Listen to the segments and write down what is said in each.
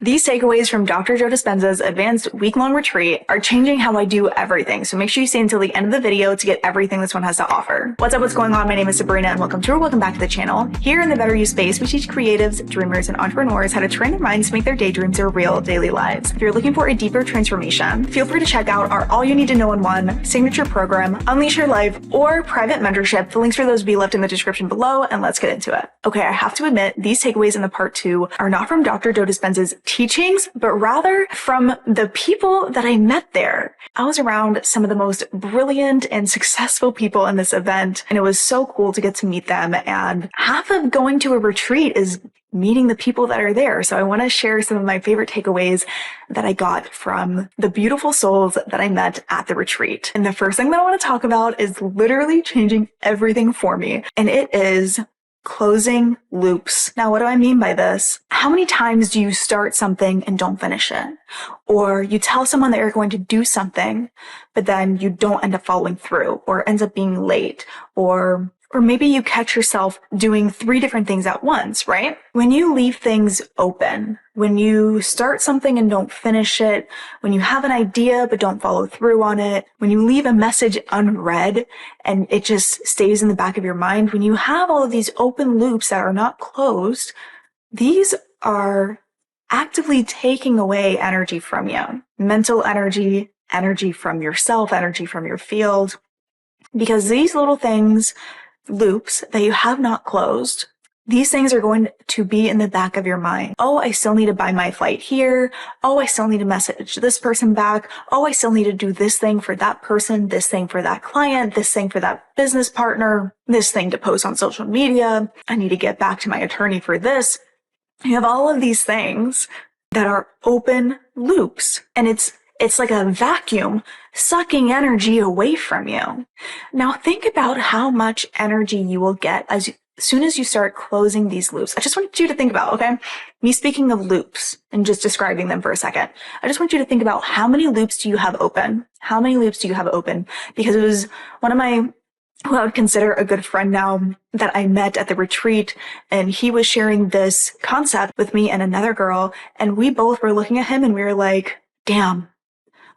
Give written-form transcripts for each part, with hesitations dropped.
These takeaways from Dr. Joe Dispenza's advanced week-long retreat are changing how I do everything. So make sure you stay until the end of the video to get everything this one has to offer. What's up? What's going on? My name is Sabrina and welcome back to the channel. Here in the Better You space, we teach creatives, dreamers, and entrepreneurs how to train their minds to make their daydreams their real daily lives. If you're looking for a deeper transformation, feel free to check out our All You Need to Know in One signature program, Unleash Your Life, or private mentorship. The links for those will be left in the description below, and let's get into it. Okay, I have to admit, these takeaways in the part 2 are not from Dr. Joe Dispenza's teachings, but rather from the people that I met there. I was around some of the most brilliant and successful people in this event, and it was so cool to get to meet them. And half of going to a retreat is meeting the people that are there. So I want to share some of my favorite takeaways that I got from the beautiful souls that I met at the retreat. And the first thing that I want to talk about is literally changing everything for me, and it is closing loops. Now, what do I mean by this? How many times do you start something and don't finish it? Or you tell someone that you're going to do something, but then you don't end up following through, or ends up being late, or maybe you catch yourself doing 3 different things at once, right? When you leave things open, when you start something and don't finish it, when you have an idea but don't follow through on it, when you leave a message unread and it just stays in the back of your mind, when you have all of these open loops that are not closed, these are actively taking away energy from you. Mental energy, energy from yourself, energy from your field. Because these little things, loops that you have not closed, these things are going to be in the back of your mind. Oh, I still need to buy my flight here. Oh, I still need to message this person back. Oh, I still need to do this thing for that person, this thing for that client, this thing for that business partner, this thing to post on social media. I need to get back to my attorney for this. You have all of these things that are open loops, and it's like a vacuum sucking energy away from you. Now think about how much energy you will get as soon as you start closing these loops. I just want you to think about, okay, me speaking of loops and just describing them for a second. I just want you to think about how many loops do you have open? How many loops do you have open? Because it was one of my, who I would consider a good friend now, that I met at the retreat, and he was sharing this concept with me and another girl, and we both were looking at him and we were like, damn.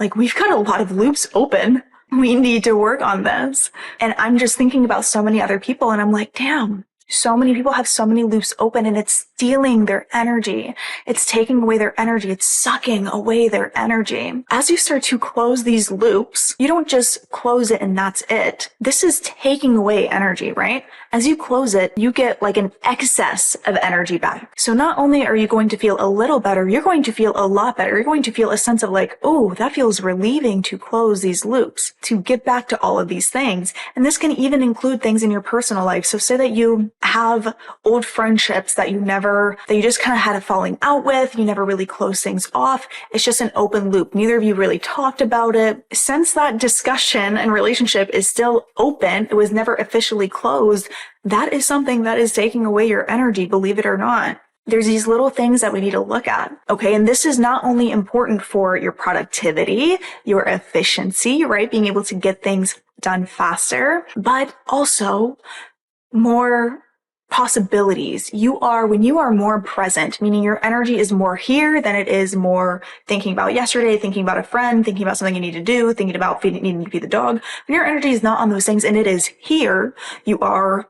Like, we've got a lot of loops open. We need to work on this. And I'm just thinking about so many other people, and I'm like, damn, so many people have so many loops open, and it's stealing their energy. It's taking away their energy. It's sucking away their energy. As you start to close these loops, you don't just close it and that's it. This is taking away energy, right? As you close it, you get like an excess of energy back. So not only are you going to feel a little better, you're going to feel a lot better. You're going to feel a sense of like, oh, that feels relieving to close these loops, to get back to all of these things. And this can even include things in your personal life. So say that you have old friendships that you just kind of had a falling out with, you never really close things off. It's just an open loop. Neither of you really talked about it. Since that discussion and relationship is still open, it was never officially closed, that is something that is taking away your energy, believe it or not. There's these little things that we need to look at, okay? And this is not only important for your productivity, your efficiency, right? Being able to get things done faster, but also more possibilities. When you are more present, meaning your energy is more here than it is more thinking about yesterday, thinking about a friend, thinking about something you need to do, thinking about needing to feed the dog. When your energy is not on those things and it is here, you are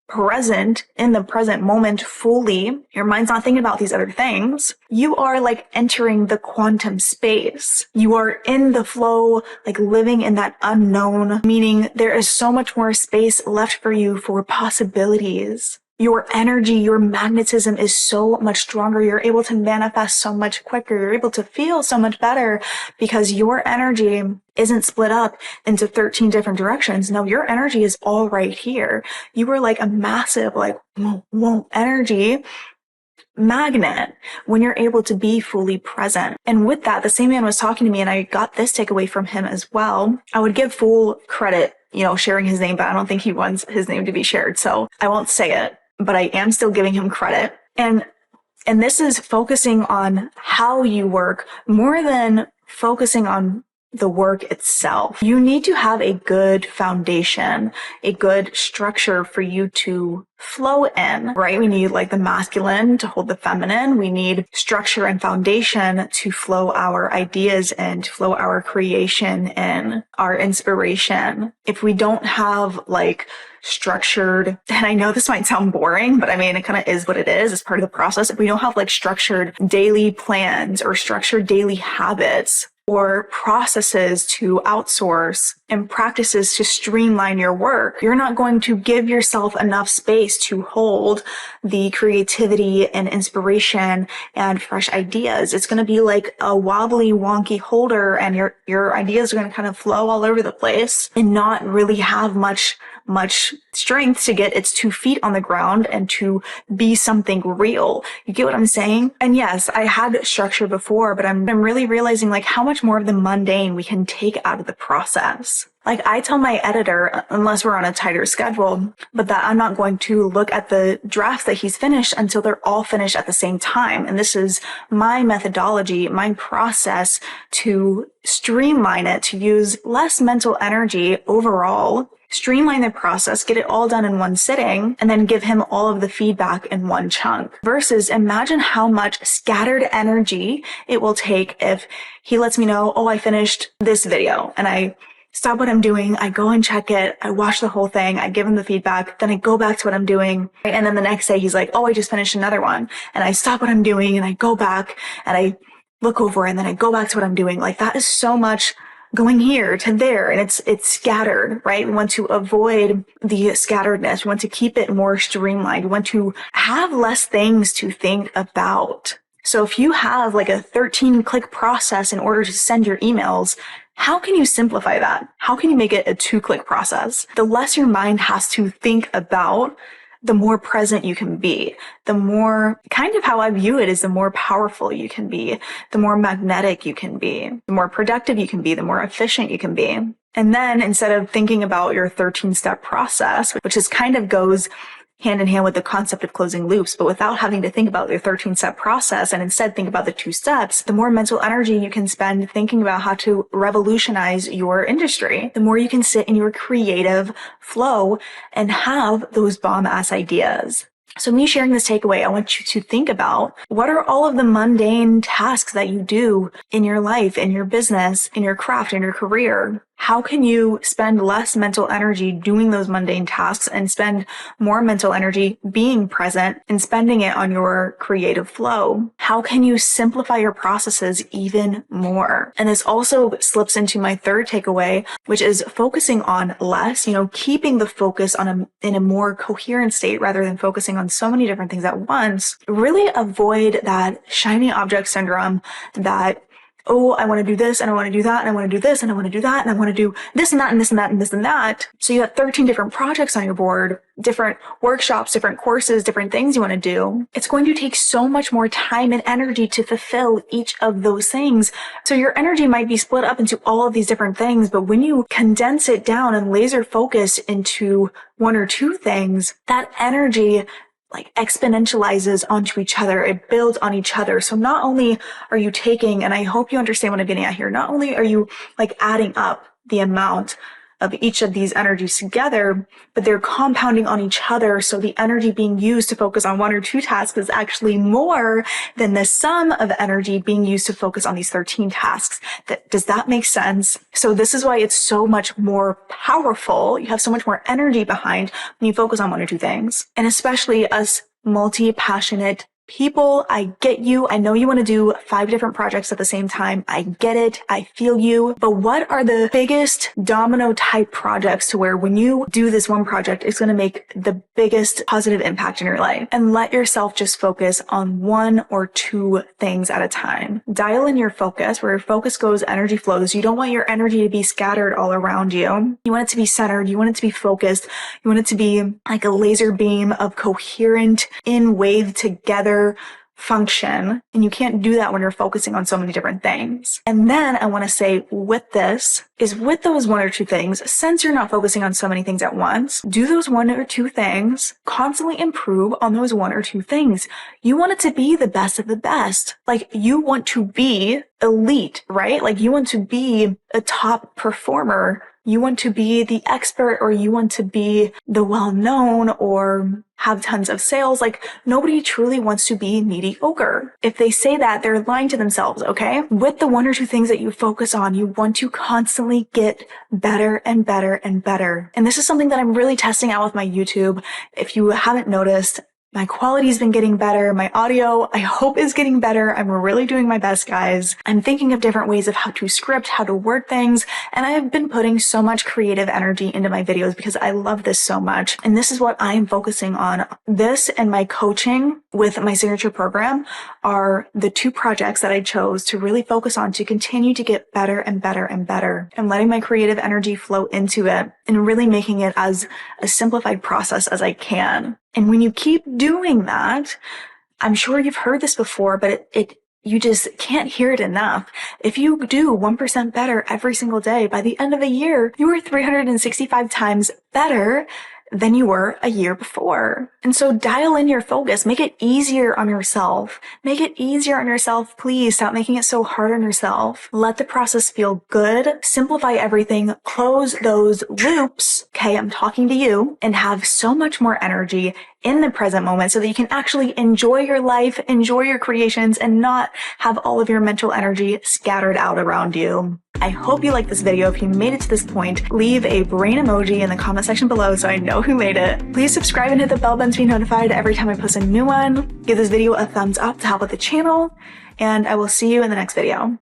present in the present moment fully. Your mind's not thinking about these other things. You are like entering the quantum space. You are in the flow, like living in that unknown, meaning there is so much more space left for you for possibilities. Your energy, your magnetism is so much stronger. You're able to manifest so much quicker. You're able to feel so much better because your energy isn't split up into 13 different directions. No, your energy is all right here. You are like a massive, like, whoa, energy magnet when you're able to be fully present. And with that, the same man was talking to me, and I got this takeaway from him as well. I would give full credit, sharing his name, but I don't think he wants his name to be shared, so I won't say it. But I am still giving him credit. And this is focusing on how you work more than focusing on the work itself. You need to have a good foundation, a good structure for you to flow in, right? We need like the masculine to hold the feminine. We need structure and foundation to flow our ideas and to flow our creation and our inspiration. If we don't have like structured, and I know this might sound boring, but I mean, it kind of is what it is. It's part of the process. If we don't have like structured daily plans or structured daily habits, or processes to outsource and practices to streamline your work, you're not going to give yourself enough space to hold the creativity and inspiration and fresh ideas. It's going to be like a wobbly, wonky holder, and your ideas are going to kind of flow all over the place and not really have much strength to get its 2 feet on the ground and to be something real. You get what I'm saying? And yes, I had structure before, but I'm really realizing like how much more of the mundane we can take out of the process. Like I tell my editor, unless we're on a tighter schedule, but that I'm not going to look at the drafts that he's finished until they're all finished at the same time. And this is my methodology, my process to streamline it, to use less mental energy overall, streamline the process, get it all done in one sitting, and then give him all of the feedback in one chunk. Versus imagine how much scattered energy it will take if he lets me know, oh, I finished this video, and I stop what I'm doing, I go and check it, I watch the whole thing, I give him the feedback, then I go back to what I'm doing, and then the next day he's like, oh, I just finished another one, and I stop what I'm doing, and I go back, and I look over, and then I go back to what I'm doing. Like that is so much going here to there, and it's scattered, right? We want to avoid the scatteredness. We want to keep it more streamlined. We want to have less things to think about. So if you have like a 13-click process in order to send your emails, how can you simplify that? How can you make it a 2-click process? The less your mind has to think about, the more present you can be. The more, kind of how I view it is, the more powerful you can be, the more magnetic you can be, the more productive you can be, the more efficient you can be. And then instead of thinking about your 13-step process, which is kind of goes hand in hand with the concept of closing loops, but without having to think about your 13-step process and instead think about the 2 steps, the more mental energy you can spend thinking about how to revolutionize your industry, the more you can sit in your creative flow and have those bomb-ass ideas. So me sharing this takeaway, I want you to think about what are all of the mundane tasks that you do in your life, in your business, in your craft, in your career. How can you spend less mental energy doing those mundane tasks and spend more mental energy being present and spending it on your creative flow? How can you simplify your processes even more? And this also slips into my third takeaway, which is focusing on less, keeping the focus in a more coherent state rather than focusing on so many different things at once. Really avoid that shiny object syndrome that, oh, I want to do this and I want to do that and I want to do this and I want to do that and I want to do this and that and this and that and this and that. So you have 13 different projects on your board, different workshops, different courses, different things you want to do. It's going to take so much more time and energy to fulfill each of those things. So your energy might be split up into all of these different things, but when you condense it down and laser focus into 1 or 2 things, that energy like exponentializes onto each other. It builds on each other. So not only are you taking, and I hope you understand what I'm getting at here, not only are you like adding up the amount of each of these energies together, but they're compounding on each other. So the energy being used to focus on 1 or 2 tasks is actually more than the sum of energy being used to focus on these 13 tasks. Does that make sense? So this is why it's so much more powerful. You have so much more energy behind when you focus on 1 or 2 things. And especially us multi-passionate people, I get you. I know you want to do 5 different projects at the same time. I get it. I feel you. But what are the biggest domino type projects to where when you do this one project, it's going to make the biggest positive impact in your life? And let yourself just focus on 1 or 2 things at a time. Dial in your focus. Where your focus goes, energy flows. You don't want your energy to be scattered all around you. You want it to be centered. You want it to be focused. You want it to be like a laser beam of coherent, in wave together function, and you can't do that when you're focusing on so many different things. And then I want to say with those one or two things, since you're not focusing on so many things at once, do those one or two things, constantly improve on those one or two things. You want it to be the best of the best. Like, you want to be elite, right? Like, you want to be a top performer. You want to be the expert, or you want to be the well-known, or have tons of sales. Like, nobody truly wants to be mediocre. If they say that, they're lying to themselves, okay? With the one or two things that you focus on, you want to constantly get better and better and better. And this is something that I'm really testing out with my YouTube. If you haven't noticed, my quality's been getting better. My audio, I hope, is getting better. I'm really doing my best, guys. I'm thinking of different ways of how to script, how to word things. And I have been putting so much creative energy into my videos because I love this so much. And this is what I am focusing on. This and my coaching with my signature program are the two projects that I chose to really focus on to continue to get better and better and better, and letting my creative energy flow into it and really making it as a simplified process as I can. And when you keep doing that, I'm sure you've heard this before, but you just can't hear it enough. If you do 1% better every single day, by the end of a year, you are 365 times better than you were a year before. And so dial in your focus. Make it easier on yourself. Make it easier on yourself, please. Stop making it so hard on yourself. Let the process feel good. Simplify everything. Close those loops. Okay, I'm talking to you, and have so much more energy in the present moment so that you can actually enjoy your life, enjoy your creations, and not have all of your mental energy scattered out around you. I hope you liked this video. If you made it to this point, leave a brain emoji in the comment section below so I know who made it. Please subscribe and hit the bell button to be notified every time I post a new one. Give this video a thumbs up to help with the channel, and I will see you in the next video.